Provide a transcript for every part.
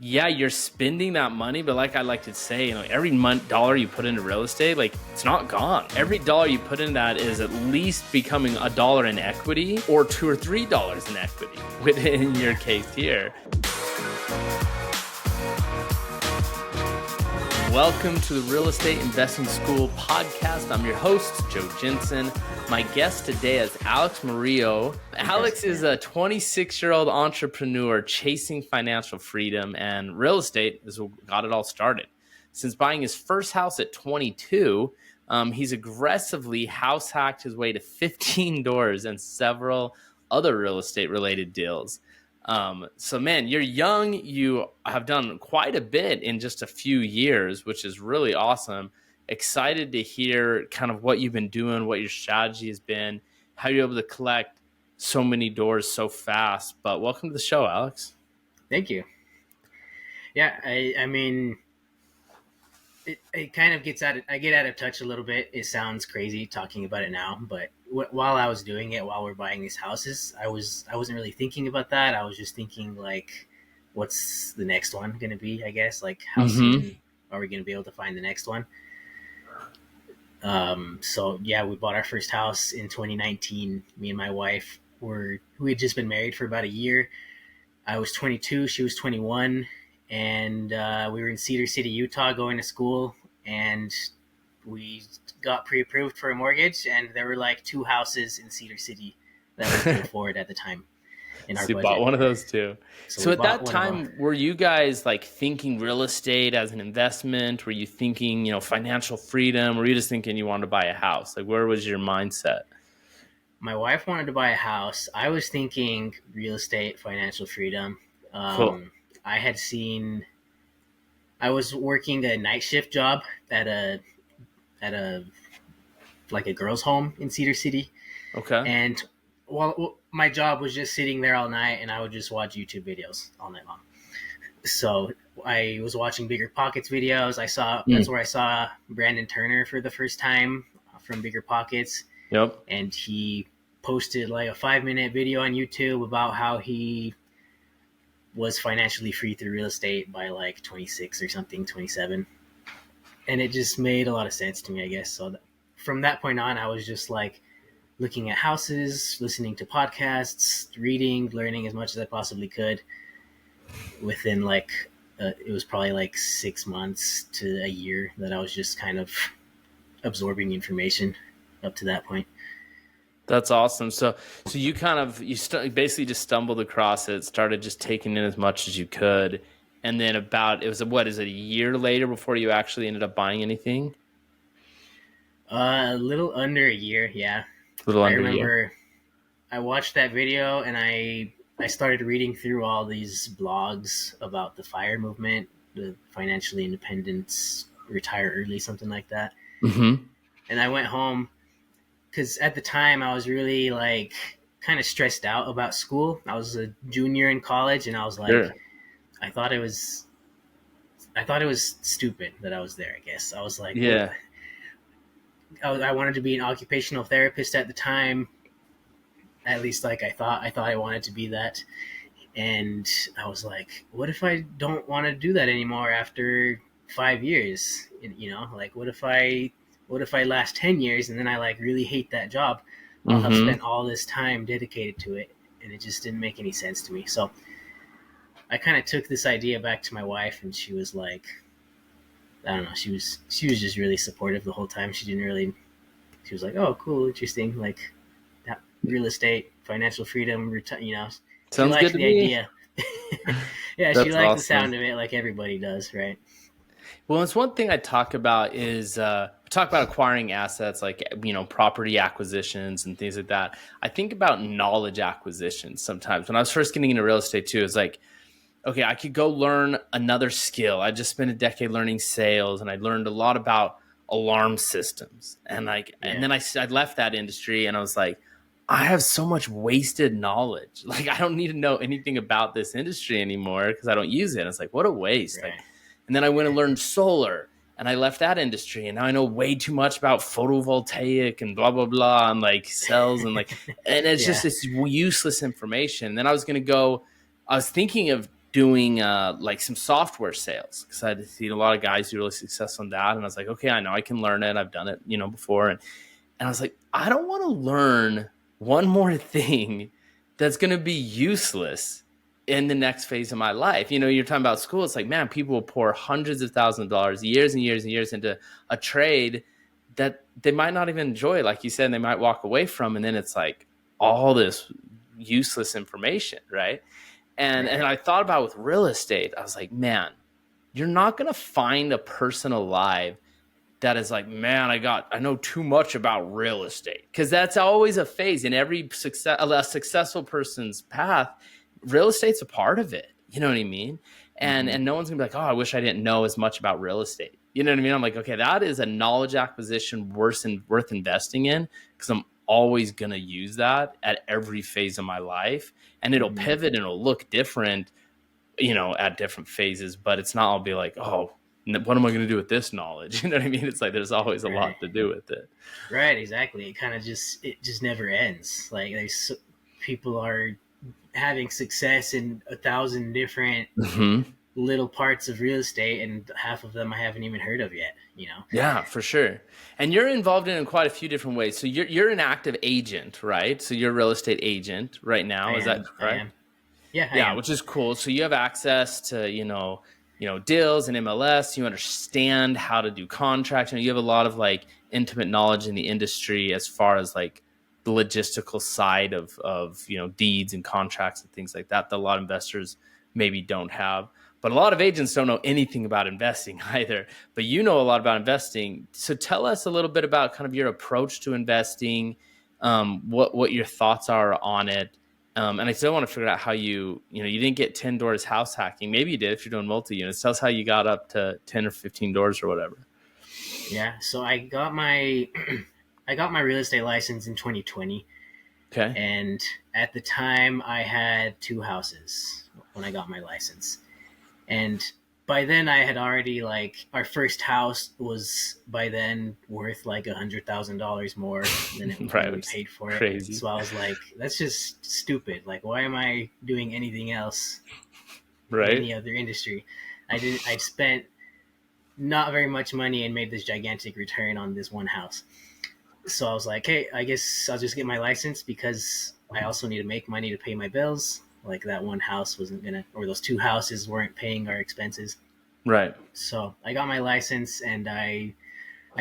yeah, you're spending that money, but like I like to say, every dollar you put into real estate, like it's not gone. Every dollar you put in that is at least becoming a dollar in equity or $2 or $3 in equity within your case here. Welcome to the Real Estate Investing School podcast. I'm your host, Joe Jensen. My guest today is Alex Murillo. Alex is a 26-year-old entrepreneur chasing financial freedom, and real estate is what got it all started. Since buying his first house at 22, he's aggressively house hacked his way to 15 doors and several other real estate related deals. So man, you're young, you have done quite a bit in just a few years, which is really awesome. Excited to hear kind of what you've been doing, what your strategy has been, how you're able to collect so many doors so fast. But welcome to the show, Alex. Thank you. Yeah, I mean, it kind of I get out of touch a little bit. It sounds crazy talking about it now, but while I was doing it, while we're buying these houses, I wasn't really thinking about that. I was just thinking like, what's the next one going to be? I guess like how soon are we going to be able to find the next one? So yeah, we bought our first house in 2019. Me and my wife we had just been married for about a year. I was 22, she was 21. And we were in Cedar City, Utah, going to school, and we got pre-approved for a mortgage, and there were like 2 houses in Cedar City that we could afford at the time in our budget. You bought one of those too. So at that time, were you guys like thinking real estate as an investment? Were you thinking, financial freedom? Or were you just thinking you wanted to buy a house? Like, where was your mindset? My wife wanted to buy a house. I was thinking real estate, financial freedom. Cool. I was working a night shift job at a like a girls' home in Cedar City. Okay. And my job was just sitting there all night, and I would just watch YouTube videos all night long. So I was watching Bigger Pockets videos. That's where I saw Brandon Turner for the first time from Bigger Pockets. Yep. And he posted like a 5-minute video on YouTube about how he was financially free through real estate by like 26 or something, 27. And it just made a lot of sense to me, I guess. So from that point on, I was just like looking at houses, listening to podcasts, reading, learning as much as I possibly could. Within it was probably like 6 months to a year that I was just kind of absorbing information up to that point. That's awesome. So you basically just stumbled across it, started just taking in as much as you could. And then a year later before you actually ended up buying anything? A little under a year. Yeah. I remember I watched that video, and I started reading through all these blogs about the FIRE movement, the financially independence, retire early, something like that. Mm-hmm. And I went home, because at the time I was really like kind of stressed out about school. I was a junior in college, and I was like, sure. I thought it was stupid that I was there. I guess I was like, yeah. I wanted to be an occupational therapist at the time. At least like I thought I wanted to be that. And I was like, what if I don't want to do that anymore after 5 years? Like what if I last 10 years and then I like really hate that job? I'll have spent all this time dedicated to it, and it just didn't make any sense to me. So I kind of took this idea back to my wife, and she was like, I don't know, she was just really supportive the whole time. She was like, oh, cool, interesting, like that real estate, financial freedom, sounds she likes good to the me. idea. Yeah, That's she likes awesome. the sound of it, like everybody does, right? Well, it's one thing I talk about is acquiring assets like, property acquisitions and things like that. I think about knowledge acquisitions sometimes. When I was first getting into real estate too, it's like, okay, I could go learn another skill. I just spent a decade learning sales, and I learned a lot about alarm systems. And and then I left that industry, and I was like, I have so much wasted knowledge. Like, I don't need to know anything about this industry anymore because I don't use it. And it's like, what a waste. Right. And then I went and learned solar, and I left that industry, and now I know way too much about photovoltaic and blah, blah, blah, and like cells and and it's just this useless information. And then I was thinking of doing like some software sales, because I'd seen a lot of guys do really successful in that. And I was like, okay, I know I can learn it. I've done it, before. And I was like, I don't want to learn one more thing that's going to be useless in the next phase of my life. You're talking about school. It's like, man, people will pour hundreds of thousands of dollars, years and years and years into a trade that they might not even enjoy, like you said, and they might walk away from. And then it's like all this useless information, right? And I thought about with real estate, I was like, man, you're not going to find a person alive that is like, man, I know too much about real estate. Because that's always a phase in every a successful person's path. Real estate's a part of it. You know what I mean? And no one's gonna be like, oh, I wish I didn't know as much about real estate. You know what I mean? I'm like, okay, that is a knowledge acquisition worth investing in, because I'm always gonna use that at every phase of my life, and it'll pivot and it'll look different, at different phases. But it's not. I'll be like, oh, what am I going to do with this knowledge? You know what I mean? It's like there's always a lot to do with it. Right, exactly. It just never ends. Like people are having success in 1,000 different little parts of real estate, and half of them I haven't even heard of yet. Yeah, for sure. And you're involved in quite a few different ways. So you're an active agent, right? So you're a real estate agent right now. Is that correct? I am. Yeah, I yeah, am. Which is cool. So you have access to deals and MLS. You understand how to do contracts, and you have a lot of like intimate knowledge in the industry as far as like the logistical side of deeds and contracts and things like that a lot of investors maybe don't have. But a lot of agents don't know anything about investing either. But you know a lot about investing. So tell us a little bit about kind of your approach to investing, what your thoughts are on it. And I still want to figure out how you didn't get 10 doors house hacking. Maybe you did if you're doing multi-units. Tell us how you got up to 10 or 15 doors or whatever. Yeah. So I got my real estate license in 2020. Okay. And at the time I had 2 houses when I got my license. And by then I had already, like, our first house was by then worth like $100,000 more than it right, we paid for crazy. it. So I was like, that's just stupid. Like, why am I doing anything else in any other industry? I spent not very much money and made this gigantic return on this one house. So I was like, hey, I guess I'll just get my license, because I also need to make money to pay my bills. Like, that one house wasn't gonna, or those 2 houses weren't paying our expenses. Right. So I got my license, and I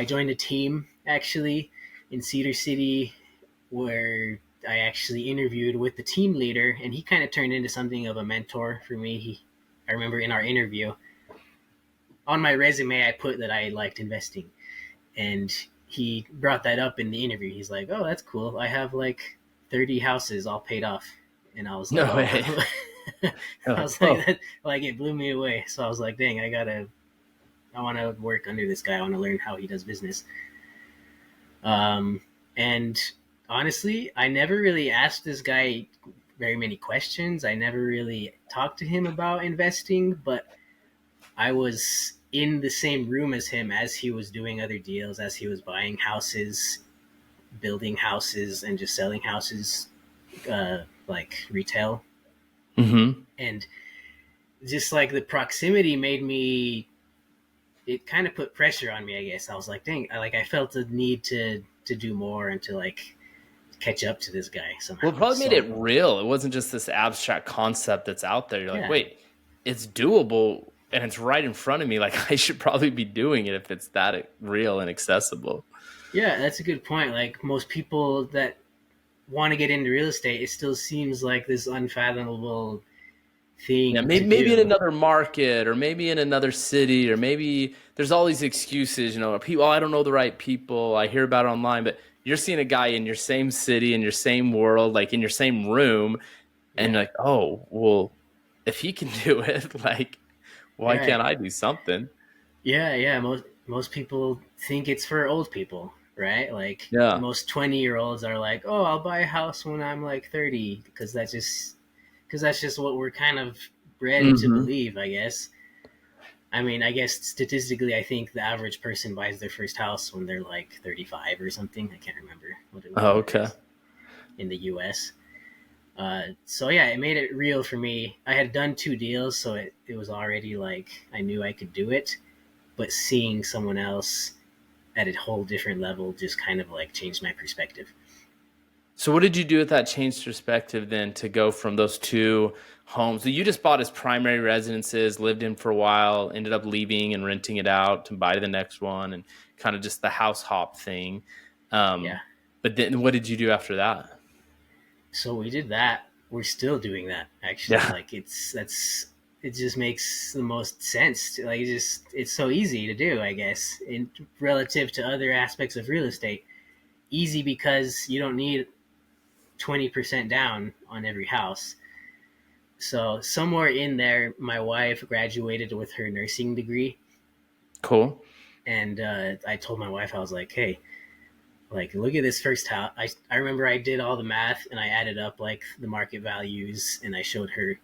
joined a team actually in Cedar City, where I actually interviewed with the team leader, and he kind of turned into something of a mentor for me. I remember in our interview, on my resume, I put that I liked investing, and he brought that up in the interview. He's like, "Oh, that's cool. I have like 30 houses all paid off." And I was like, no way. I was like, that, like, it blew me away. So I was like, dang, I want to work under this guy. I want to learn how he does business. And honestly, I never really asked this guy very many questions. I never really talked to him about investing, but I was in the same room as him as he was doing other deals, as he was buying houses, building houses, and just selling houses, like retail. And just like the proximity made me, it kind of put pressure on me, I guess. I was like, dang, I felt the need to do more and to like catch up to this guy somehow. Well, it probably made it real. It wasn't just this abstract concept that's out there. You're like, wait, it's doable and it's right in front of me. Like, I should probably be doing it if it's that real and accessible. Yeah, that's a good point. Like, most people that want to get into real estate, it still seems like this unfathomable thing. Yeah, maybe in another market, or maybe in another city, or maybe there's all these excuses, people, I don't know the right people. I hear about it online, but you're seeing a guy in your same city, in your same world, like in your same room, and you're like, oh, well, if he can do it, like, why can't I do something? Yeah. Most people think it's for old people, right? Like, most 20-year-olds are like, oh, I'll buy a house when I'm like 30, because that's just what we're kind of bred to believe, I guess. I mean, I guess statistically, I think the average person buys their first house when they're like 35 or something. I can't remember what it was. Oh, okay. In the U.S. So yeah, it made it real for me. I had done 2 deals, so it was already like I knew I could do it. But seeing someone else at a whole different level just kind of like changed my perspective. So what did you do with that changed perspective then to go from those two homes that you just bought as primary residences, lived in for a while, ended up leaving and renting it out to buy the next one, and kind of just the house hop thing? Yeah. But then what did you do after that? So we did that. We're still doing that actually. Yeah. Like it just makes the most sense. Like it's so easy to do, I guess, in relative to other aspects of real estate. Easy because you don't need 20% down on every house. So somewhere in there, my wife graduated with her nursing degree, Cool. and I told my wife, I was like, "Hey, like look at this first house." I remember I did all the math and I added up like the market values, and I showed her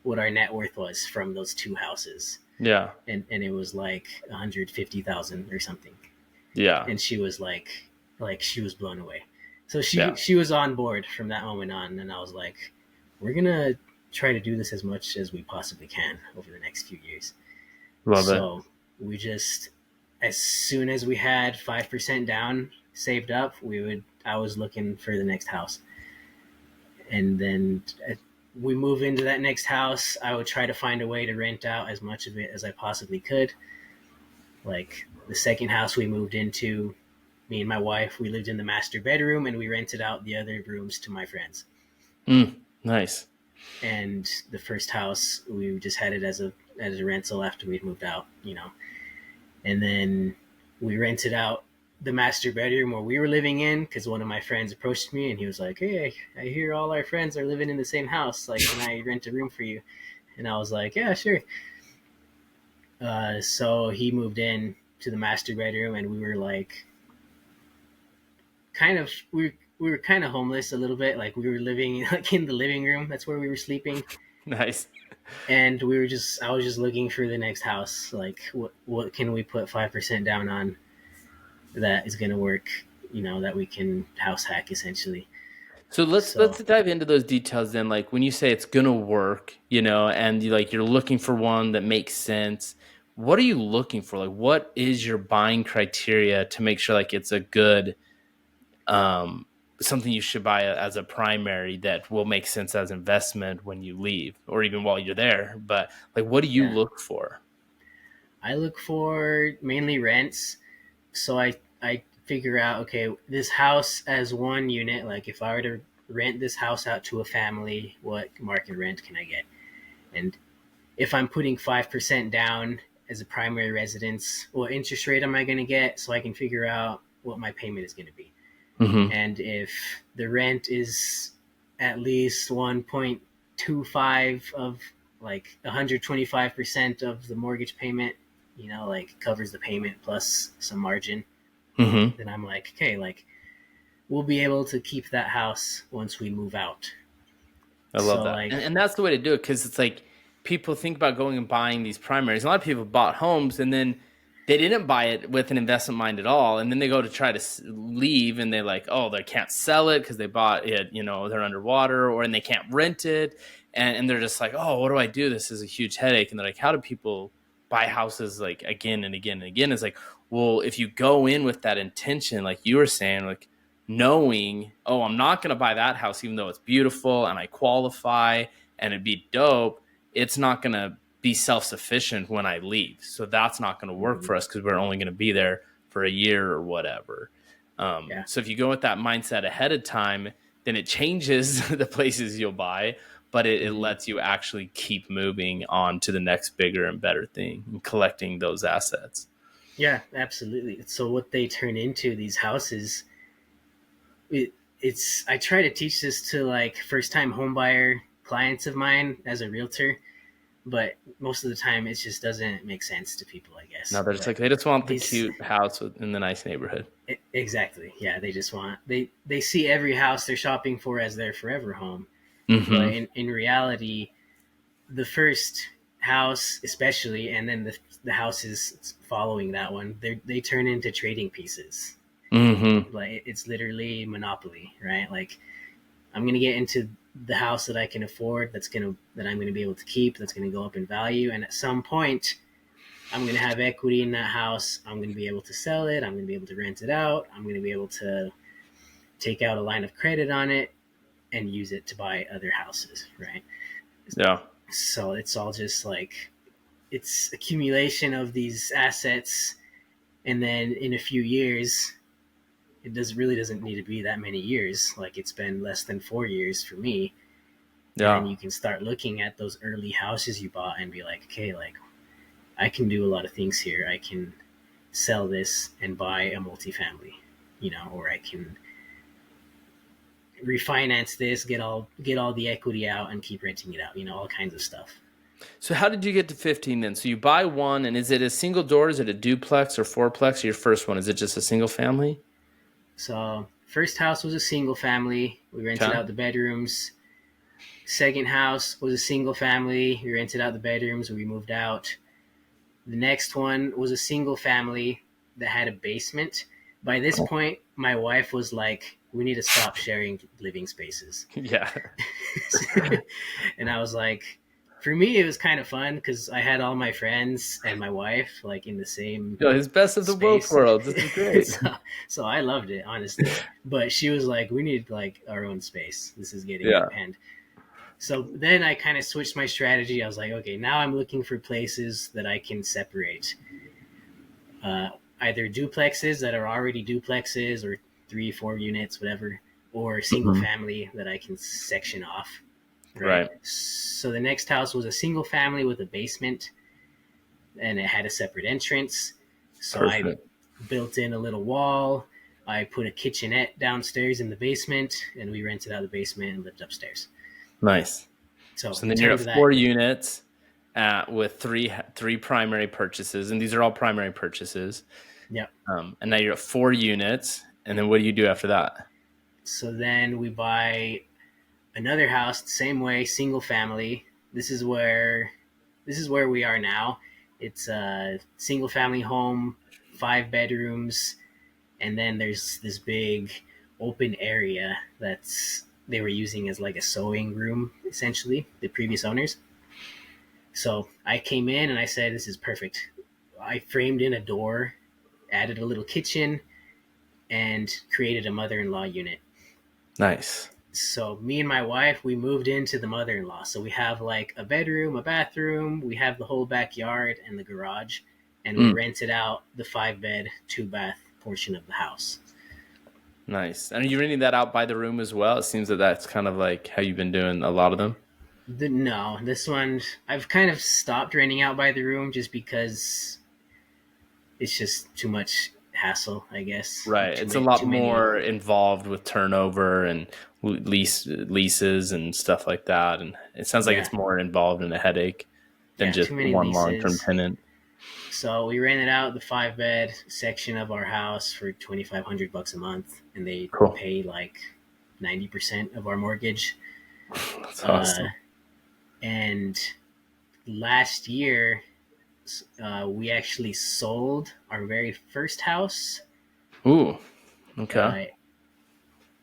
what our net worth was from those 2 houses, Yeah. and it was like 150,000 or something, Yeah. and she was like she was blown away. So Yeah. she was on board from that moment on, and I was like, "We're gonna try to do this as much as we possibly can over the next few years." Love it. So we just, as soon as we had 5% down saved up, I was looking for the next house. And then we move into that next house. I would try to find a way to rent out as much of it as I possibly could. Like the second house we moved into, me and my wife, we lived in the master bedroom and we rented out the other rooms to my friends. Nice. And the first house, we just had it as a rental after we'd moved out, And then we rented out the master bedroom where we were living in because one of my friends approached me and he was like, "Hey, I hear all our friends are living in the same house. Like, can I rent a room for you?" And I was like, "Yeah, sure." So he moved in to the master bedroom, and we were like, kind of we were kind of homeless a little bit. Like we were living like in the living room. That's where we were sleeping. Nice. And I was just looking for the next house. Like, what can we put 5% down on that is going to work? That we can house hack essentially. So let's So dive into those details then. Like when you say it's gonna work, and you're looking for one that makes sense. What are you looking for? Like, what is your buying criteria to make sure like it's a good something you should buy as a primary that will make sense as investment when you leave or even while you're there? But like, what do you yeah, look for? I look for mainly rents. So I figure out, okay, this house as one unit. Like if I were to rent this house out to a family, what market rent can I get? And if I'm putting 5% down as a primary residence, what interest rate am I going to get so I can figure out what my payment is going to be? Mm-hmm. And if the rent is at least 1.25 of like 125% of the mortgage payment, like covers the payment plus some margin, Mm-hmm. then I'm like, okay, like we'll be able to keep that house once we move out. I love So that. like, And that's the way to do it because it's like people think about going and buying these primaries. A lot of people bought homes and then they didn't buy it with an investment mind at all. And then they go to try to leave and they're like, oh, they can't sell it because they bought it, they're underwater and they can't rent it. And they're just like, oh, what do I do? This is a huge headache. And they're like, how do people buy houses like again and again and again? It's like, well, if you go in with that intention, like you were saying, like, knowing, oh, I'm not going to buy that house, even though it's beautiful and I qualify and it'd be dope. It's not going to be self-sufficient when I leave. So that's not going to work for us because we're only going to be there for a year or whatever. yeah. So if you go with that mindset ahead of time, then it changes the places you'll buy, but it Mm-hmm. lets you actually keep moving on to the next bigger and better thing and collecting those assets. Yeah, absolutely. So what they turn into, these houses, it, it's I try to teach this to like first time homebuyer clients of mine as a realtor, but most of the time it just doesn't make sense to people, I guess. Now they're just But like, they just want the these cute house in the nice neighborhood. exactly, yeah, they just want they see every house they're shopping for as their forever home. But Mm-hmm. in reality, the first house especially, and then the houses following that one, they turn into trading pieces. Mm-hmm. Like it's literally monopoly, right? Like I'm gonna get into the house that I can afford, that I'm gonna be able to keep, that's gonna go up in value, and at some point I'm gonna have equity in that house. I'm gonna be able to sell it. I'm gonna be able to rent it out. I'm gonna be able to take out a line of credit on it and use it to buy other houses, right? Yeah. So it's all just like it's accumulation of these assets, and then in a few years, doesn't need to be that many years. Like it's been less than 4 years for me, and then Yeah. you can start looking at those early houses you bought and be like, okay, like I can do a lot of things here. I can sell this and buy a multifamily, or I can refinance this, get all the equity out and keep renting it out, all kinds of stuff. So how did you get to 15 then? So you buy one, and is it a single door? Is it a duplex or fourplex? Or your first one, is it just a single family? So first house was a single family. We rented Okay. out the bedrooms. Second house was a single family. We rented out the bedrooms. We moved out. The next one was a single family that had a basement. By this point, my wife was like, we need to stop sharing living spaces. Yeah. And I was like, for me, it was kind of fun because I had all my friends and my wife like in the same His best of the both space. worlds. This is great. So I loved it, honestly. But she was like, we need like our own space. This is getting Yeah. out of hand. So then I kind of switched my strategy. I was like, okay, now I'm looking for places that I can separate. Either duplexes that are already duplexes or 3, 4 units, whatever, or single Mhm. family that I can section off. Right. So the next house was a single family with a basement, and it had a separate entrance. So I Perfect. built in a little wall. I put a kitchenette downstairs in the basement, and we rented out the basement and lived upstairs. Nice. So So in then you're at terms of that, 4 units with three primary purchases, and these are all primary purchases. yeah. And now you're at 4 units, and then what do you do after that? So then we buy another house the same way, single family. This is where we are now. It's a single family home, 5 bedrooms, and then there's this big open area that's they were using as like a sewing room, essentially, the previous owners. So I came in and I said, this is perfect. I framed in a door, added a little kitchen, and created a mother-in-law unit. Nice. So me and my wife, we moved into the mother-in-law. So we have like a bedroom, a bathroom, we have the whole backyard and the garage, and we Mm, rented out the 5 bed, 2 bath portion of the house. nice. And are you renting that out by the room as well? It seems that that's kind of like how you've been doing a lot of them. No, this one I've kind of stopped renting out by the room just because it's just too much hassle, I guess. Right. Too It's a many, lot too many. more involved with turnover and leases and stuff like that. And it sounds like Yeah, it's more involved in a headache than yeah, just too many one long-term leases. tenant. So we rented out the 5 bed section of our house for $2,500 a month, and they Cool. pay like 90% of our mortgage. That's Uh, awesome. and last year, we actually sold our very first house. Ooh. Okay. Uh,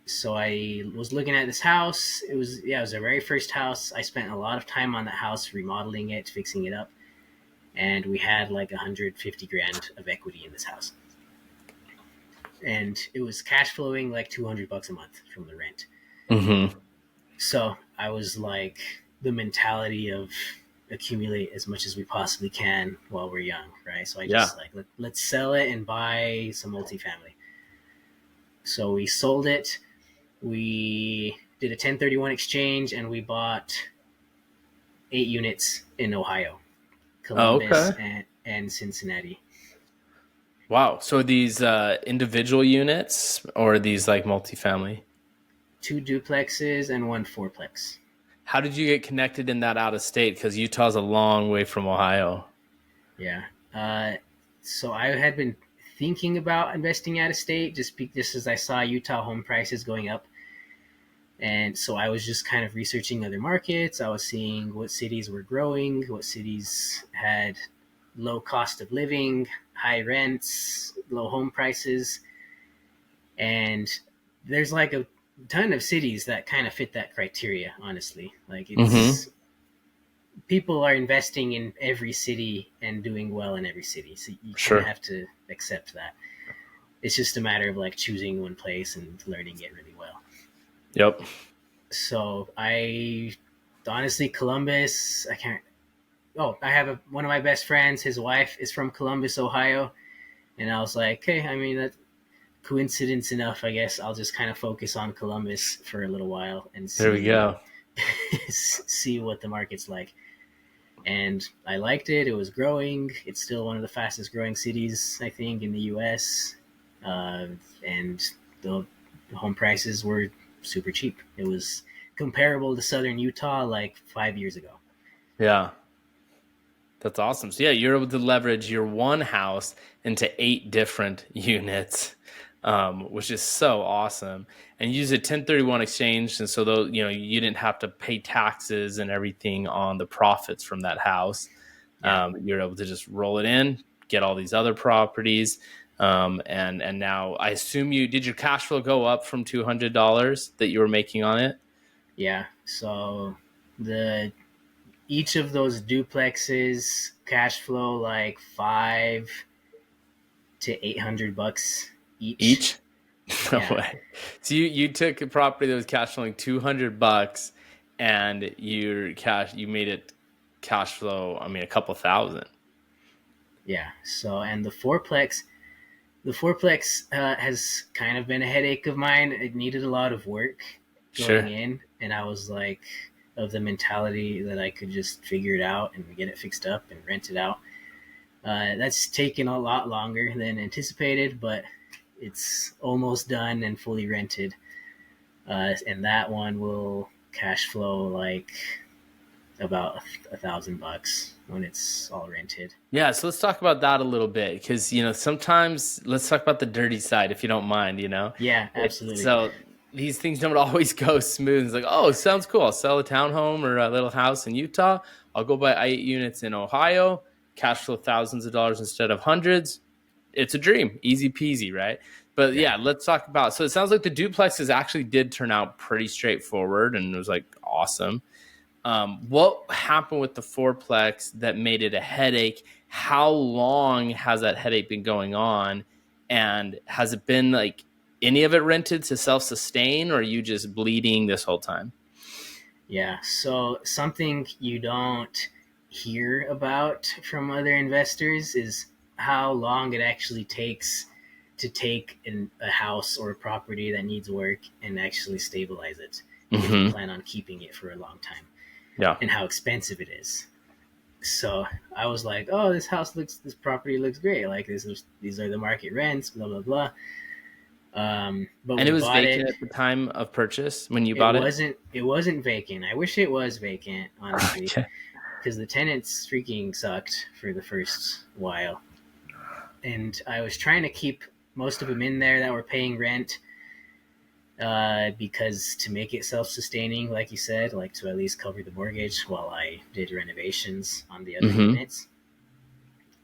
so I was looking at this house. It was our very first house. I spent a lot of time on that house, remodeling it, fixing it up, and we had like 150 grand of equity in this house, and it was cash flowing like $200 a month from the rent. Mm-hmm. So I was like, the mentality of accumulate as much as we possibly can while we're young, right? So I Yeah. just like let's sell it and buy some multifamily. So we sold it. We did a 1031 exchange, and we bought 8 units in Ohio, Oh, Columbus, okay. and Cincinnati. Wow. So these individual units or these like multifamily? 2 duplexes and 1 fourplex. How did you get connected in that out of state? Because Utah's a long way from Ohio. Yeah. Uh, so I had been thinking about investing out of state just as I saw Utah home prices going up. And so I was just kind of researching other markets. I was seeing what cities were growing, what cities had low cost of living, high rents, low home prices. And there's like ton of cities that kind of fit that criteria, honestly. Like, Mm-hmm. it's people are investing in every city and doing well in every city, so you kind of Sure. have to accept that. It's just a matter of like choosing one place and learning it really well. Yep. So I honestly, Columbus, I can't. Oh, I have one of my best friends. His wife is from Columbus, Ohio, and I was like, hey, I mean, that coincidence enough. I guess I'll just kind of focus on Columbus for a little while and There we see go. see what the market's like. And I liked it. It was growing. It's still one of the fastest growing cities, I think, in the U.S. And the home prices were super cheap. It was comparable to Southern Utah like 5 years ago. Yeah. That's awesome. So yeah, you're able to leverage your one house into 8 different units, which is so awesome. And use a 1031 exchange, and so though you didn't have to pay taxes and everything on the profits from that house. Yeah. You're able to just roll it in, get all these other properties, and now I assume you did your cash flow go up from $200 that you were making on it. Yeah. So the each of those duplexes cash flow like $500 to $800 each. Each? No Yeah. way. So you took a property that was cash flowing $200 and you made it cash flow, I mean, a couple thousand. Yeah. So, and the fourplex has kind of been a headache of mine. It needed a lot of work going Sure. in, and I was like of the mentality that I could just figure it out and get it fixed up and rent it out. That's taken a lot longer than anticipated, but it's almost done and fully rented. And that one will cash flow like about $1,000 when it's all rented. Yeah, so let's talk about that a little bit because sometimes let's talk about the dirty side if you don't mind. Yeah, absolutely. So these things don't always go smooth. It's like, oh, sounds cool. I'll sell a townhome or a little house in Utah. I'll go buy 8 units in Ohio, cash flow thousands of dollars instead of hundreds. It's a dream, easy peasy, right? But Right. yeah, let's talk about. So it sounds like the duplexes actually did turn out pretty straightforward, and it was like awesome. What happened with the fourplex that made it a headache? How long has that headache been going on? And has it been like any of it rented to self sustain, or are you just bleeding this whole time? Yeah. So something you don't hear about from other investors is how long it actually takes to take a house or a property that needs work and actually stabilize it if you Mm-hmm. plan on keeping it for a long time, Yeah. and how expensive it is. So I was like, oh, this property looks great. Like these are the market rents, blah, blah, blah. But And it we was bought vacant it. at the time of purchase when you It bought it? wasn't. It wasn't vacant. I wish it was vacant, honestly, Okay. because the tenants freaking sucked for the first while, and I was trying to keep most of them in there that were paying rent, because to make it self-sustaining, like you said, like to at least cover the mortgage while I did renovations on the other Mm-hmm. units.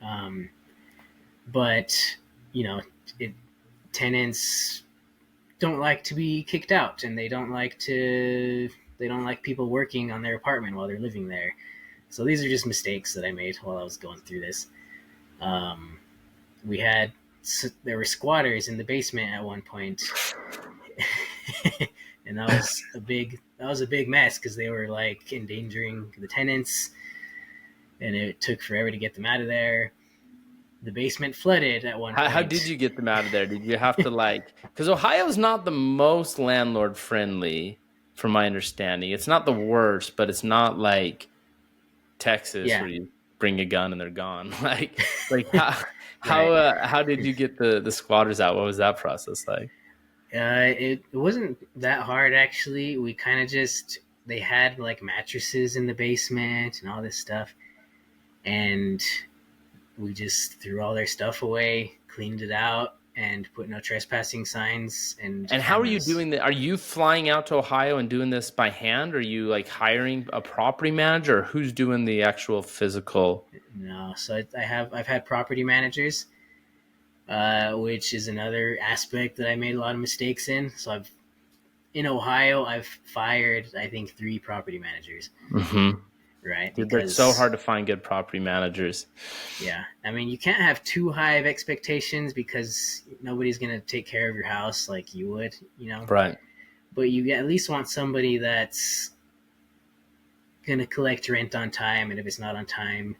Um, but you know, it, tenants don't like to be kicked out, and they don't like people working on their apartment while they're living there. So these are just mistakes that I made while I was going through this. Um, we had there were squatters in the basement at one point, and that was a big mess because they were like endangering the tenants, and it took forever to get them out of there. The basement flooded at one How did point. you get them out of there? Did you have to because Ohio's not the most landlord friendly, from my understanding. It's not the worst, but it's not like Texas Yeah, where you bring a gun and they're gone. Like how right. how did you get the squatters out? What was that process like? It wasn't that hard actually. We kind of just they had like mattresses in the basement and all this stuff, and we just threw all their stuff away, cleaned it out, and put no trespassing signs and And how are you cameras. doing that? Are you flying out to Ohio and doing this by hand? Or are you like hiring a property manager? Or who's doing the actual physical? No, so I've had property managers, which is another aspect that I made a lot of mistakes in. So in Ohio, I've fired, I think, 3 property managers, Mm-hmm. right? Dude, they're so Because, hard to find good property managers. yeah, I mean, you can't have too high of expectations because nobody's going to take care of your house like you would, Right. but you at least want somebody that's going to collect rent on time. And if it's not on time,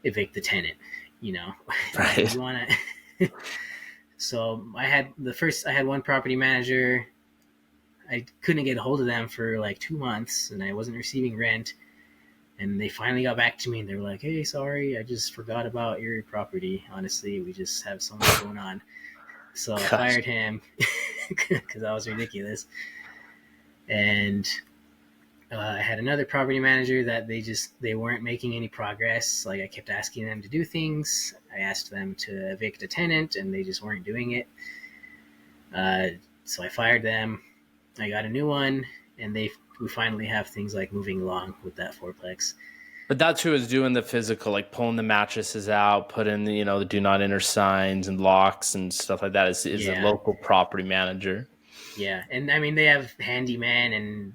evict the tenant, you know, like Right. you want to. So I had one property manager. I couldn't get a hold of them for like 2 months and I wasn't receiving rent. And they finally got back to me and they were like, "Hey, sorry, I just forgot about your property. Honestly, we just have so much going on." So I Gosh. fired him because that was ridiculous. And I had another property manager that they weren't making any progress. Like I kept asking them to do things. I asked them to evict a tenant and they just weren't doing it. Uh, so I fired them. I got a new one, and we finally have things like moving along with that fourplex. But that's who is doing the physical, like pulling the mattresses out, putting the, the do not enter signs and locks and stuff like that is a Yeah, local property manager. yeah, and I mean they have handyman and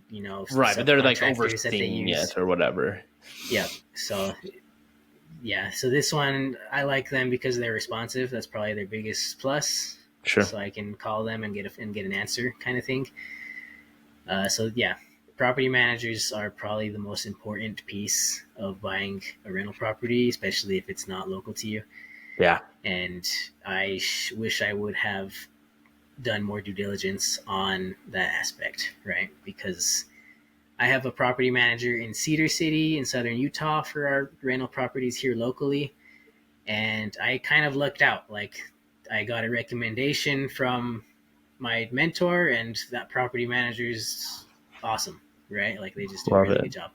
Right, but they're like subcontractors that they overseeing it use. or whatever. Yeah, so yeah, so this one I like them because they're responsive. That's probably their biggest plus. Sure. So I can call them and get an answer, kind of thing. So yeah, property managers are probably the most important piece of buying a rental property, especially if it's not local to you. Yeah. And I wish I would have done more due diligence on that aspect, right? Because I have a property manager in Cedar City in southern Utah for our rental properties here locally, and I kind of lucked out. Like I got a recommendation from my mentor, and that property manager's awesome, right? Like they just do a Love really it. good job.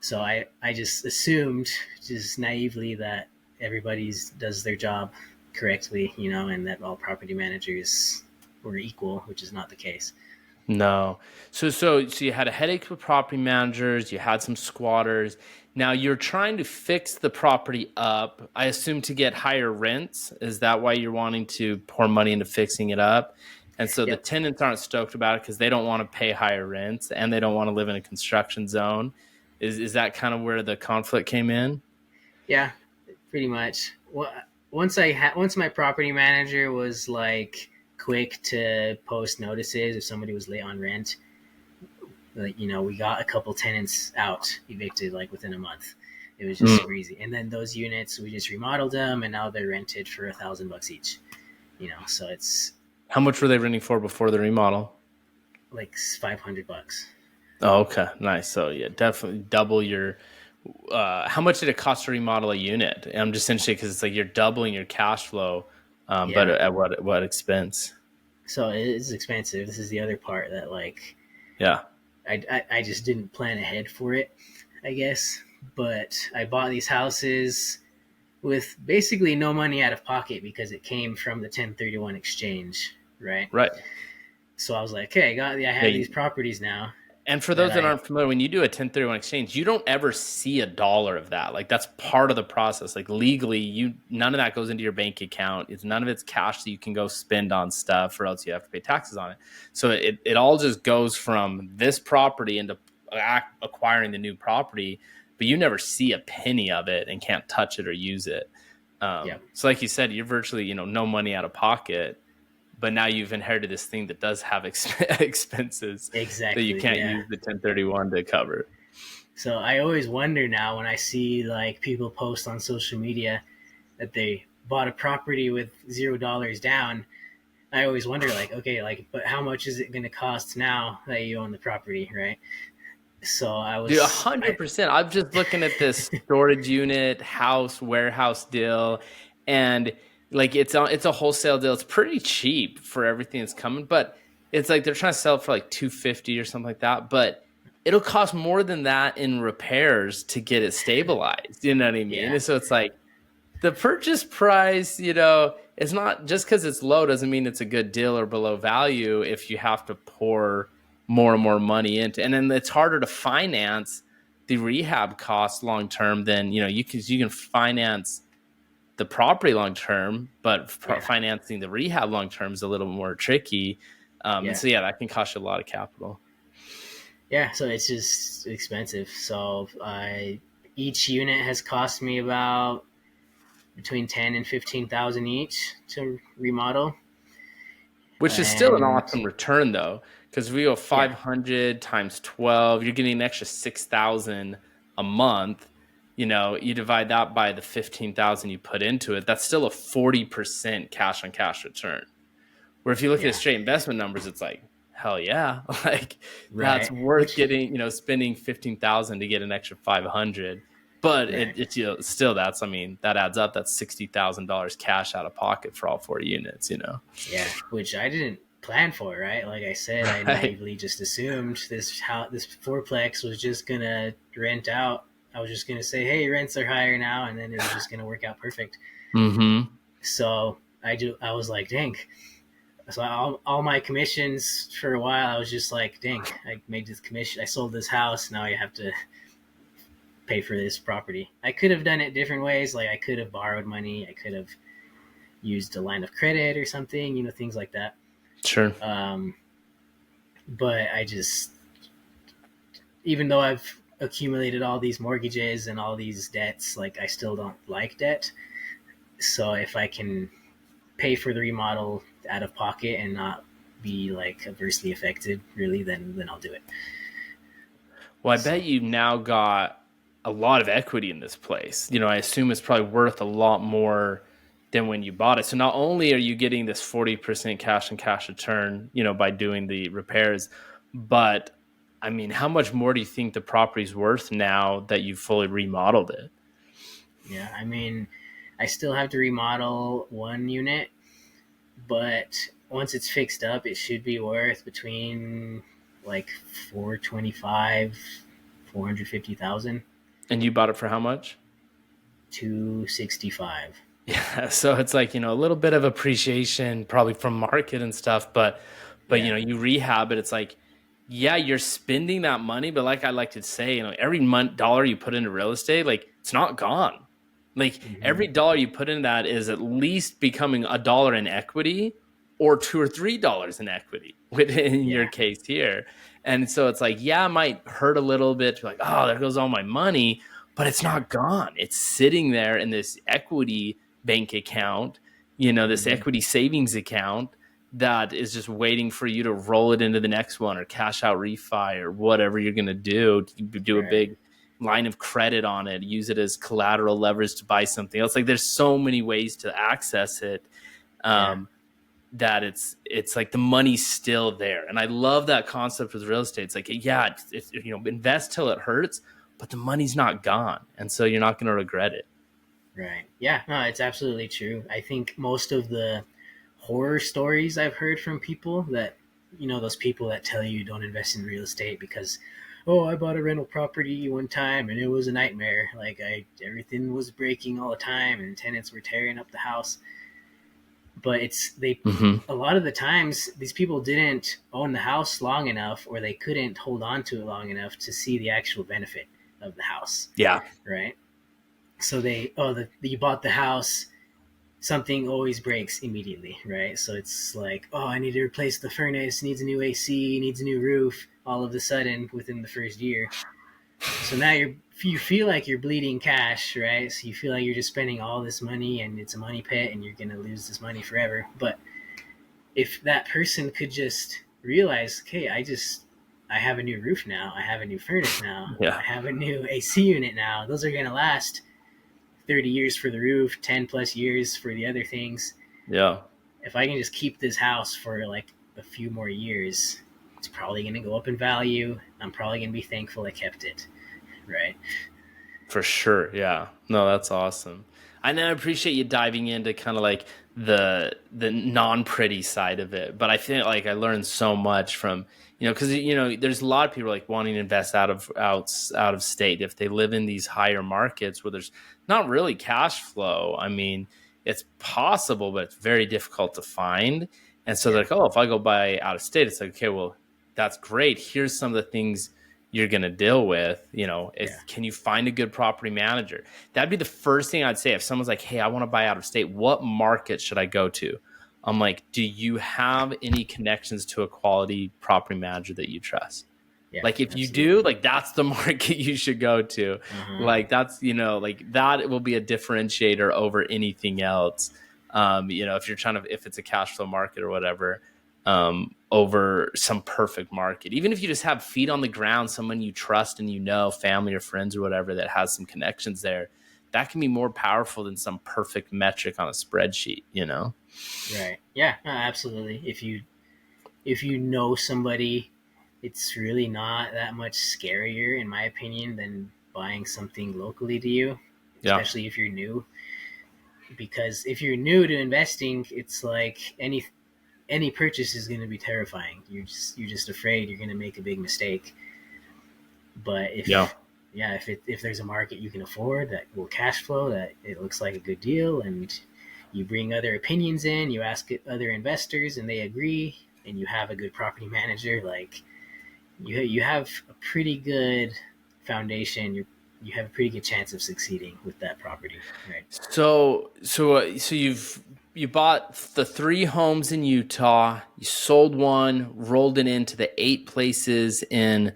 So I just assumed, just naively, that everybody's does their job correctly, and that all property managers were equal, which is not the case. No. So you had a headache with property managers, you had some squatters. Now you're trying to fix the property up, I assume to get higher rents. Is that why you're wanting to pour money into fixing it up? And so the Yep. tenants aren't stoked about it because they don't want to pay higher rents and they don't want to live in a construction zone. Is that kind of where the conflict came in? Yeah, pretty much. Well, once my property manager was like quick to post notices if somebody was late on rent, like we got a couple tenants out evicted like within a month. It was just Mm. super easy. And then those units we just remodeled them and now they're rented for $1,000 each. So it's How much were they renting for before the remodel? like $500. Oh, okay. Nice. So yeah, definitely double your how much did it cost to remodel a unit? I'm just interested because it's like you're doubling your cash flow, but Yeah. at what expense? So it's expensive. This is the other part that like Yeah, I just didn't plan ahead for it, I guess. But I bought these houses with basically no money out of pocket because it came from the 1031 exchange, right? right. So I was like, okay, I Yeah, have these properties now and for that those that I aren't familiar, when you do a 1031 exchange, you don't ever see a dollar of that. Like that's part of the process. Like legally, none of that goes into your bank account. It's none of it's cash that you can go spend on stuff, or else you have to pay taxes on it. So it all just goes from this property into acquiring the new property, but you never see a penny of it and can't touch it or use it. yeah, So like you said, you're virtually no money out of pocket, but now you've inherited this thing that does have expenses that you exactly, can't yeah. use the 1031 to cover. So I always wonder now when I see like people post on social media that they bought a property with $0 down. I always wonder like, okay, like, but how much is it going to cost now that you own the property, right? So Dude, 100%. I'm just looking at this storage unit, house, warehouse deal, and like it's a wholesale deal. It's pretty cheap for everything that's coming, but it's like they're trying to sell it for like 250 or something like that. But it'll cost more than that in repairs to get it stabilized. You know what I mean? yeah, And so it's like the purchase price, it's not just because it's low doesn't mean it's a good deal or below value if you have to pour more and more money into. And then it's harder to finance the rehab costs long term than, you can finance the property long term, but yeah, financing the rehab long term is a little more tricky. And Yeah. so, yeah, that can cost you a lot of capital. Yeah. So it's just expensive. So each unit has cost me about between 10 and 15,000 each to remodel. Which is still an And awesome return, though, because if we go yeah, 500 times 12, you're getting an extra 6,000 a month. You divide that by the 15,000 you put into it. That's still a 40% cash on cash return. Where if you look at yeah, straight investment numbers, it's like, hell yeah, like that's right. worth Which, getting. Spending 15,000 to get an extra 500. But right. it's still I mean, that adds up. That's $60,000 cash out of pocket for all 4 units. Yeah, which I didn't plan for, right? Like I said, I Right. naively just assumed this fourplex was just gonna rent out. I was just gonna say, hey, rents are higher now, and then it was just gonna work out perfect. Mm-hmm. So I was like, dang. So all my commissions for a while, I was just like, dang, I made this commission. I sold this house. Now I have to pay for this property. I could have done it different ways. Like I could have borrowed money. I could have used a line of credit or something. Things like that. Sure. Um, but I just, even though I've accumulated all these mortgages and all these debts, like I still don't like debt. So if I can pay for the remodel out of pocket and not be like adversely affected, really, then I'll do it. Well, I So bet you now got a lot of equity in this place. I assume it's probably worth a lot more than when you bought it. So not only are you getting this 40% cash and cash return, by doing the repairs, but I mean, how much more do you think the property's worth now that you've fully remodeled it? yeah, I mean, I still have to remodel one unit, but once it's fixed up, it should be worth between like 425, 450,000 And you bought it for how much? to 65. Yeah, so it's like, a little bit of appreciation probably from market and stuff, but Yeah. you rehab it, it's like, yeah, you're spending that money, but like I like to say, every month dollar you put into real estate, like it's not gone. Like Mm-hmm. every dollar you put in that is at least becoming a dollar in equity or $2 or $3 in equity within your Yeah. case here. And so it's like, yeah, it might hurt a little bit to like, oh, there goes all my money, but it's Yeah. not gone. It's sitting there in this equity bank account, this Mm-hmm. equity savings account that is just waiting for you to roll it into the next one or cash out refi or whatever you're going to do a Right. big line of credit on it, use it as collateral leverage to buy something else. Like there's so many ways to access it. Yeah. That it's like the money's still there. And I love that concept with real estate. It's like, yeah, it's invest till it hurts, but the money's not gone. And so you're not going to regret it. Right. Yeah. No, it's absolutely true. I think most of the horror stories I've heard from people that, those people that tell you don't invest in real estate because, oh, I bought a rental property one time and it was a nightmare. Like everything was breaking all the time and tenants were tearing up the house. But Mm-hmm. a lot of the times these people didn't own the house long enough or they couldn't hold on to it long enough to see the actual benefit of the house. Yeah. Right. So you bought the house, something always breaks immediately, right? So it's like, oh, I need to replace the furnace, needs a new AC, needs a new roof, all of a sudden within the first year. So now you feel like you're bleeding cash, right? So you feel like you're just spending all this money and it's a money pit and you're going to lose this money forever. But if that person could just realize, okay, I have a new roof now, I have a new furnace now, Yeah. I have a new AC unit now, those are going to last 30 years for the roof, 10 plus years for the other things. Yeah. If I can just keep this house for like a few more years, it's probably going to go up in value. I'm probably going to be thankful I kept it. Right. For sure. Yeah. No, that's awesome. And I appreciate you diving into kind of like the non-pretty side of it. But I think like I learned so much from, because there's a lot of people like wanting to invest out of state if they live in these higher markets where there's not really cash flow. I mean, it's possible, but it's very difficult to find. And so they're Yeah. like, oh, if I go buy out of state, it's like, okay, well, that's great. Here's some of the things you're going to deal with, Yeah. can you find a good property manager? That'd be the first thing I'd say. If someone's like, hey, I want to buy out of state, what market should I go to? I'm like, do you have any connections to a quality property manager that you trust? Yeah, Like if you do, absolutely. like that's the market you should go to. Uh-huh. Like that's, like that will be a differentiator over anything else. If you're if it's a cash flow market or whatever, over some perfect market. Even if you just have feet on the ground, someone you trust and family or friends or whatever that has some connections there, that can be more powerful than some perfect metric on a spreadsheet. Right. Yeah, absolutely. If you know somebody, it's really not that much scarier, in my opinion, than buying something locally to you, Yeah. especially if you're new. Because if you're new to investing, it's like any purchase is going to be terrifying. You're just afraid you're going to make a big mistake. But Yeah. if there's a market you can afford that will cash flow, that it looks like a good deal, and you bring other opinions in, you ask other investors, and they agree, and you have a good property manager, like you have a pretty good foundation. You have a pretty good chance of succeeding with that property, right? So you bought the 3 homes in Utah. You sold one, rolled it into the 8 places in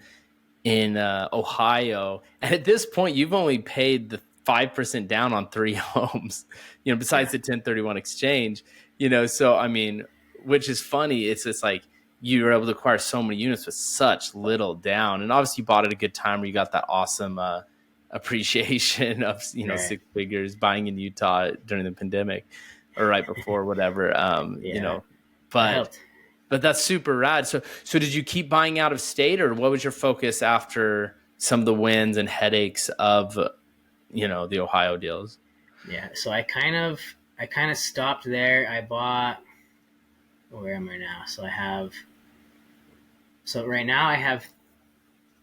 Ohio, and at this point, you've only paid the 5% down on 3 homes. Besides Yeah, the 1031 exchange. So I mean, which is funny. It's just like you were able to acquire so many units with such little down, and obviously you bought at a good time where you got that awesome appreciation of right. 6 figures buying in Utah during the pandemic or right before whatever. Yeah, that But helped. that's super rad. So did you keep buying out of state, or what was your focus after some of the wins and headaches of the Ohio deals? Yeah, so I kind of stopped there. I bought, where am I now? So right now I have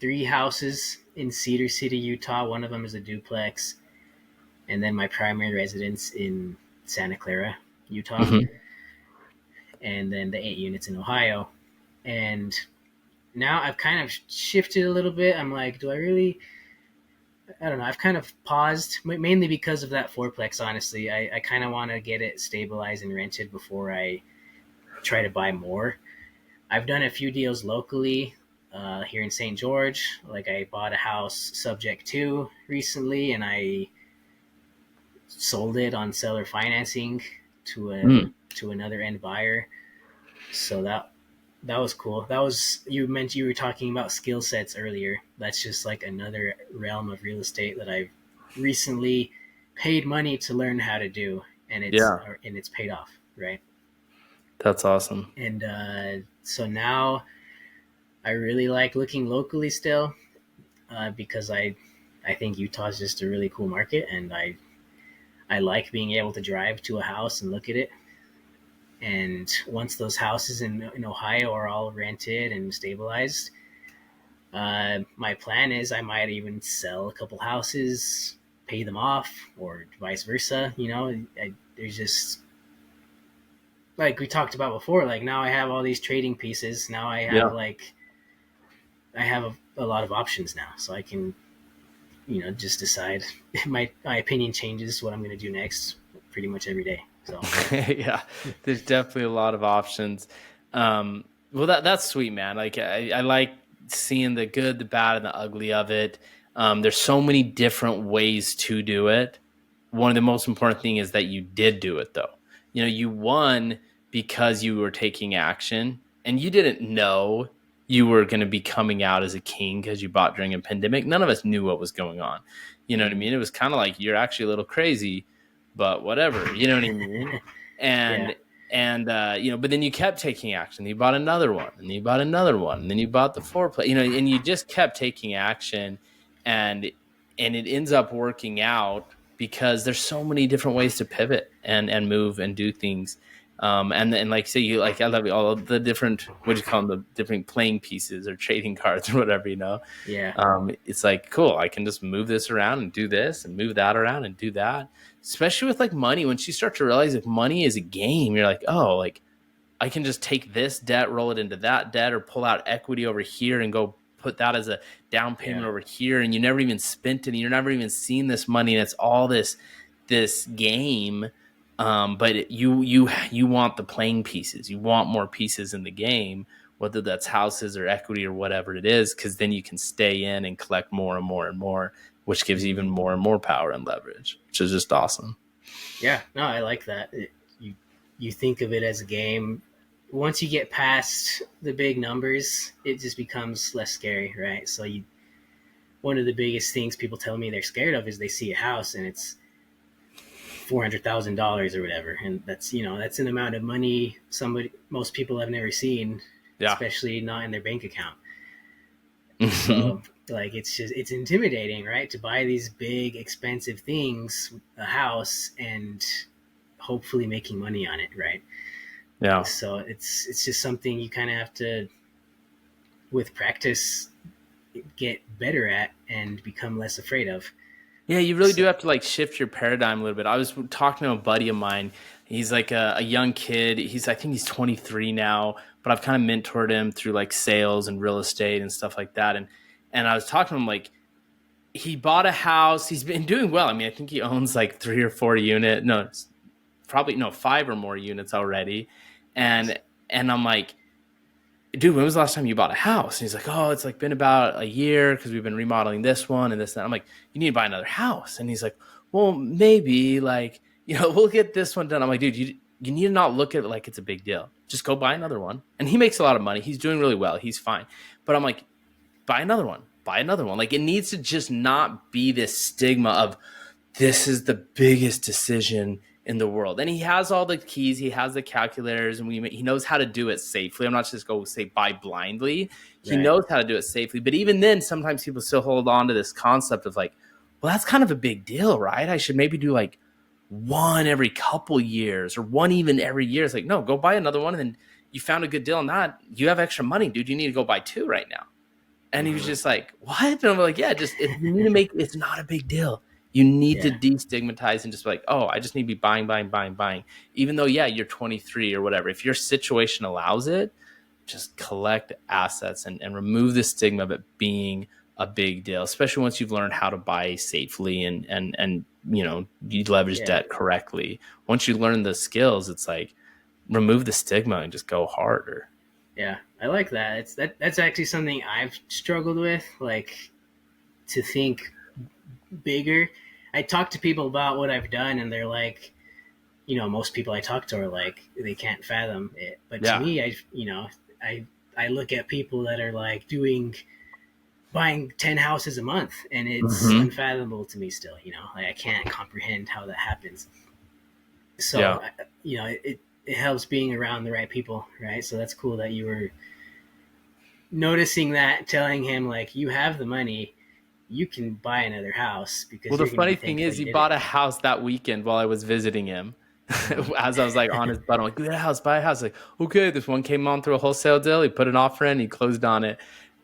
3 houses in Cedar City, Utah. One of them is a duplex, and then my primary residence in Santa Clara, Utah, Hmm. and then the 8 units in Ohio. And now I've kind of shifted a little bit. I'm like, do I really? I don't know. I've kind of paused, mainly because of that fourplex. Honestly, I kind of want to get it stabilized and rented before I try to buy more. I've done a few deals locally here in St. George. Like I bought a house subject to recently, and I sold it on seller financing to a Mm. to another end buyer. So that was cool. That was, you mentioned, you were talking about skill sets earlier. That's just like another realm of real estate that I've recently paid money to learn how to do, and Yeah, it's paid off, right? that's awesome. And so now I really like looking locally still, because I think Utah is just a really cool market, and I like being able to drive to a house and look at it. And once those houses in Ohio are all rented and stabilized, my plan is I might even sell a couple houses, pay them off, or vice versa. There's just, like we talked about before. Like now I have all these trading pieces. Now Yeah. I have a lot of options now, so I can just decide. My opinion changes what I'm going to do next pretty much every day. So Yeah, there's definitely a lot of options. Well, that's sweet, man. Like I like seeing the good, the bad, and the ugly of it. There's so many different ways to do it. One of the most important thing is that you did do it, though. You won because you were taking action, and you didn't know you were going to be coming out as a king because you bought during a pandemic. None of us knew what was going on. You know what I mhm. mean? It was kind of like you're actually a little crazy, but whatever. You know what I mean? Yeah, And but then you kept taking action. You bought another one, and you bought another one, and then you bought the foreplay. And you just kept taking action, and it ends up working out because there's so many different ways to pivot and move and do things. And like say you like I love all of the different, what do you call them, the different playing pieces or trading cards or whatever. yeah, It's like cool, I can just move this around and do this and move that around and do that, especially with like money. Once you start to realize like money is a game, you're like, oh, like I can just take this debt, roll it into that debt, or pull out equity over here and go put that as a down yeah, payment over here. And you never even spent it. You're never even seen this money. And it's all this game. But you want the playing pieces. You want more pieces in the game, whether that's houses or equity or whatever it is, because then you can stay in and collect more and more and more, which gives you even more and more power and leverage, which is just awesome. Yeah, no, I like that. You think of it as a game. Once you get past the big numbers, it just becomes less scary, right? So one of the biggest things people tell me they're scared of is they see a house and it's $400,000 or whatever, and that's an amount of money most people have never seen, Yeah. especially not in their bank account. Mm-hmm. So like it's intimidating, right? To buy these big expensive things, a house, and hopefully making money on it, right? Yeah. So it's just something you kind of have to, with practice, get better at and become less afraid of. Yeah, you really do So have to like shift your paradigm a little bit. I was talking to a buddy of mine. He's like a young kid. I think he's 23 now, but I've kind of mentored him through like sales and real estate and stuff like that. And I was talking to him like he bought a house. He's been doing well. I mean, I think he owns like 3 or 4 unit. No, it's probably no 5 or more units already. nice. And I'm like, dude, when was the last time you bought a house? And he's like, oh, it's like been about a year because we've been remodeling this one and this and that. I'm like, you need to buy another house. And he's like, well, maybe like, we'll get this one done. I'm like, dude, you need to not look at it like it's a big deal. Just go buy another one. And he makes a lot of money. He's doing really well. He's fine. But I'm like, buy another one. Buy another one. Like it needs to just not be this stigma of this is the biggest decision in the world. And he has all the keys, he has the calculators, and he knows how to do it safely. I'm not just go say buy blindly. He Right. knows how to do it safely. But even then, sometimes people still hold on to this concept of like, well, that's kind of a big deal, right? I should maybe do like one every couple years or one even every year. It's like, no, go buy another one. And then you found a good deal on that. You have extra money, dude. You need to go buy two right now. And he was just like, what? And I'm like, yeah, you need to make it's not a big deal. You need to Yeah. destigmatize and just be like, oh, I just need to be buying, buying, buying, buying. Even though, yeah, you're 23 or whatever. If your situation allows it, just collect assets and remove the stigma of it being a big deal, especially once you've learned how to buy safely and you leverage Yeah. debt correctly. Once you learn the skills, it's like remove the stigma and just go harder. Yeah, I like that. That's actually something I've struggled with, like to think bigger. I talk to people about what I've done, and they're like, most people I talk to are like they can't fathom it. But to Yeah. me, I look at people that are like buying 10 houses a month, and it's Mm-hmm. unfathomable to me still. Like I can't comprehend how that happens. Yeah. So it helps being around the right people, right? So that's cool that you were noticing that, telling him like you have the money, you can buy another house because Well, the you're going to funny be thing thankful is, you he did it. bought a house that weekend while I was visiting him. Uh-huh. As I was like on his butt, I'm like, get a house, buy a house. Like, okay, this one came on through a wholesale deal. He put an offer in, he closed on it.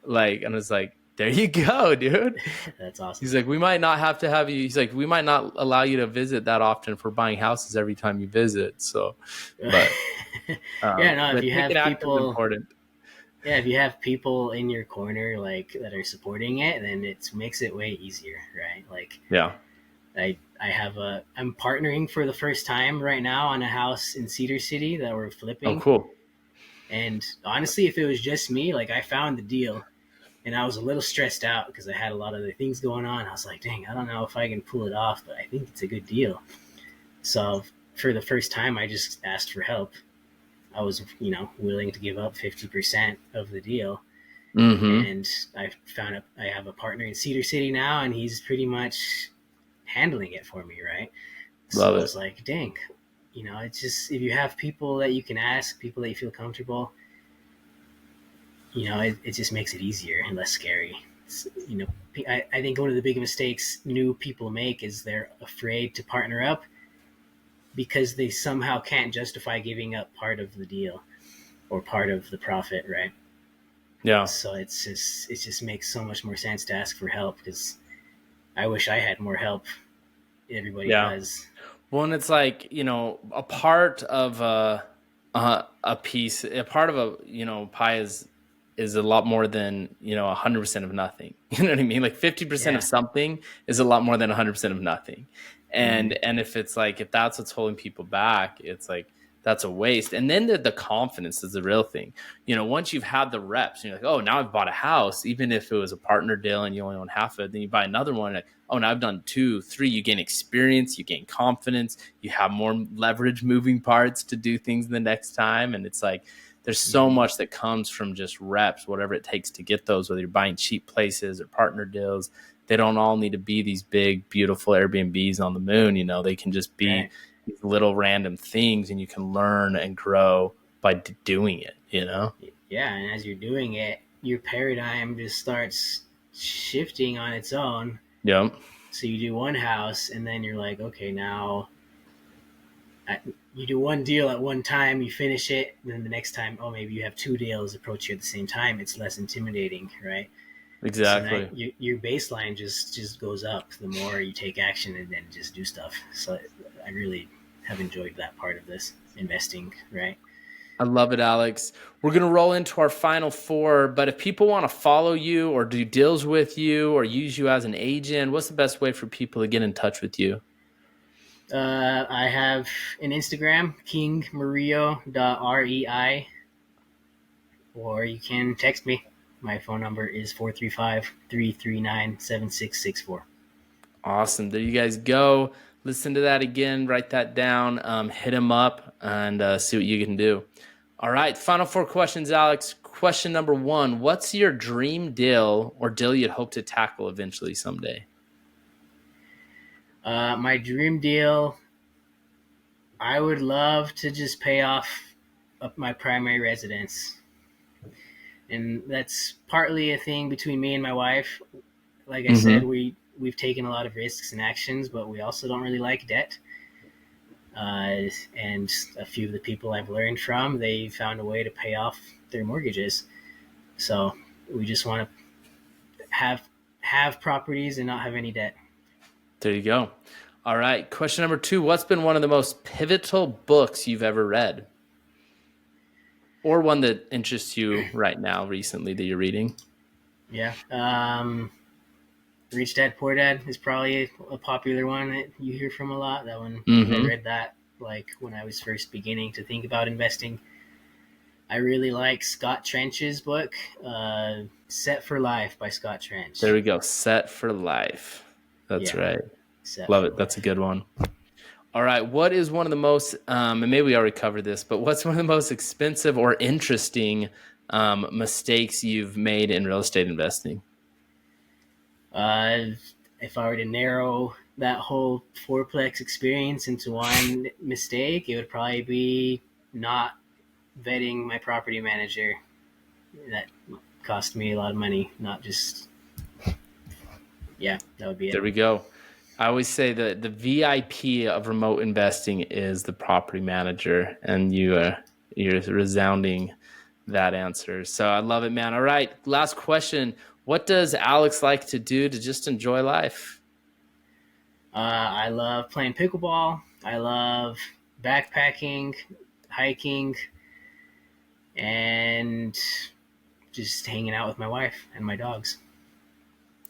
Like, and I was like, there you go, dude. That's awesome. He's like, we might not have to have you. He's like, we might not allow you to visit that often for buying houses every time you visit. So, but Yeah, no, if but you taking have action is people, important. yeah, if you have people in your corner like that are supporting it, then it makes it way easier, right? Like Yeah. I'm partnering for the first time right now on a house in Cedar City that we're Oh, flipping. cool. And honestly, if it was just me, like I found the deal and I was a little stressed out because I had a lot of other things going on. I was like, dang, I don't know if I can pull it off, but I think it's a good deal. So for the first time, I just asked for help. I was, willing to give up 50% of the deal. Mm-hmm. And I have a partner in Cedar City now, and he's pretty much handling it for me, right? So Love I it. was like, dang, it's just if you have people that you can ask, people that you feel comfortable, it just makes it easier and less scary. I think one of the big mistakes new people make is they're afraid to partner up because they somehow can't justify giving up part of the deal or part of the profit, right? Yeah. So it just makes so much more sense to ask for help because I wish I had more help. Everybody Yeah. does. Well, and it's like, a part of a piece, a part of pie is a lot more than, 100% of nothing. You know what I mean? Like 50% of Yeah. something is a lot more than 100% of nothing. Mm-hmm. And if it's like, if that's what's holding people back, it's like, that's a waste. And then the confidence is the real thing. Once you've had the reps, and you're like, oh, now I've bought a house, even if it was a partner deal and you only own half of it, then you buy another one. Like, oh, now I've done 2, 3. You gain experience, you gain confidence, you have more leverage moving parts to do things the next time. And it's like, there's so Mm-hmm. much that comes from just reps, whatever it takes to get those, whether you're buying cheap places or partner deals. They don't all need to be these big, beautiful Airbnbs on the moon. They can just be Right. these little random things, and you can learn and grow by doing it. Yeah, and as you're doing it, your paradigm just starts shifting on its own. Yep. So you do one house, and then you're like, okay, now you do one deal at one time, you finish it, and then the next time, oh, maybe you have 2 deals approach you at the same time. It's less intimidating, right? So now Exactly. your baseline just goes up the more you take action and then just do stuff. So I really have enjoyed that part of this investing, right? I love it, Alex. We're going to roll into our final 4, but if people want to follow you or do deals with you or use you as an agent, what's the best way for people to get in touch with you? I have an Instagram, kingmurillo.rei, or you can text me. My phone number is 435-339-7664. Awesome. There you guys go. Listen to that again. Write that down. Hit him up and see what you can do. All right. Final 4 questions, Alex. Question number 1. What's your dream deal or deal you'd hope to tackle eventually someday? My dream deal, I would love to just pay off my primary residence. And that's partly a thing between me and my wife. Like I said, Mm-hmm. we've taken a lot of risks and actions, but we also don't really like debt. And a few of the people I've learned from, they found a way to pay off their mortgages. So we just want to have properties and not have any debt. There you go. All right. Question number 2. What's been one of the most pivotal books you've ever read? Or one that interests you right now, recently, that you're reading? Yeah. Rich Dad Poor Dad is probably a popular one that you hear from a lot. That one, I Mm-hmm. read that like when I was first beginning to think about investing. I really like Scott Trench's book, Set for Life by Scott There Trench. we go. Set for Life. That's Yeah, right. Set Love for it. That's a Life. good one. All right. What is one of the most, and maybe we already covered this, but what's one of the most expensive or interesting mistakes you've made in real estate investing? Uh, if I were to narrow that whole fourplex experience into one mistake, it would probably be not vetting my property manager. That cost me a lot of money, not just, yeah, that would be There it. we go. I always say that the VIP of remote investing is the property manager, and you're resounding that answer. So I love it, man. All right, last question. What does Alex like to do to just enjoy life? I love playing pickleball. I love backpacking, hiking, and just hanging out with my wife and my dogs.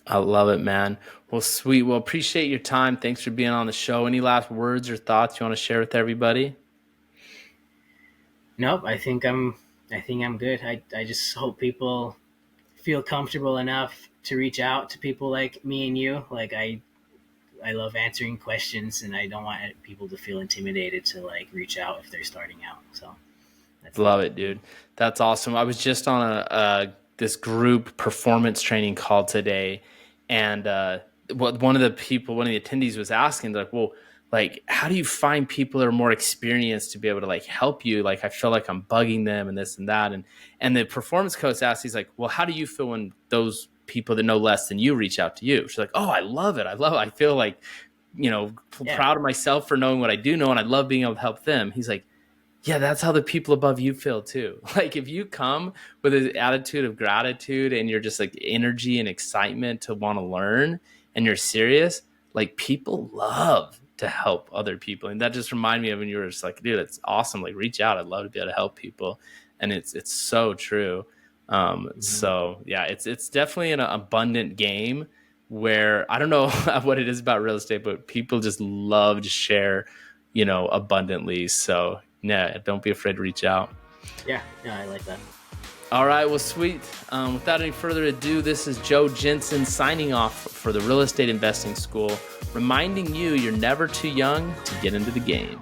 I love it, man. Well, sweet. Well, appreciate your time. Thanks for being on the show. Any last words or thoughts you want to share with everybody? Nope, I think I'm good. I just hope people feel comfortable enough to reach out to people like me and you. Like I love answering questions, and I don't want people to feel intimidated to like reach out if they're starting out. So that's it. Love it, dude. That's awesome. I was just on a this group performance training call today, and what one of the attendees was asking, like, well, like, how do you find people that are more experienced to be able to like help you? Like, I feel like I'm bugging them and this and that, and the performance coach asked, he's like, well, how do you feel when those people that know less than you reach out to you? She's like, oh, I love it. I love it. I feel like, Yeah. proud of myself for knowing what I do know, and I love being able to help them. He's like, yeah, that's how the people above you feel too. Like if you come with an attitude of gratitude and you're just like energy and excitement to want to learn and you're serious, like people love to help other people. And that just reminded me of when you were just like, dude, it's awesome. Like reach out. I'd love to be able to help people. And it's so true. Mm-hmm. So yeah, it's definitely an abundant game, where I don't know what it is about real estate, but people just love to share, abundantly. So yeah, don't be afraid to reach out. Yeah, I like that. All right, well, sweet. Without any further ado, this is Joe Jensen signing off for the Real Estate Investing School, reminding you you're never too young to get into the game.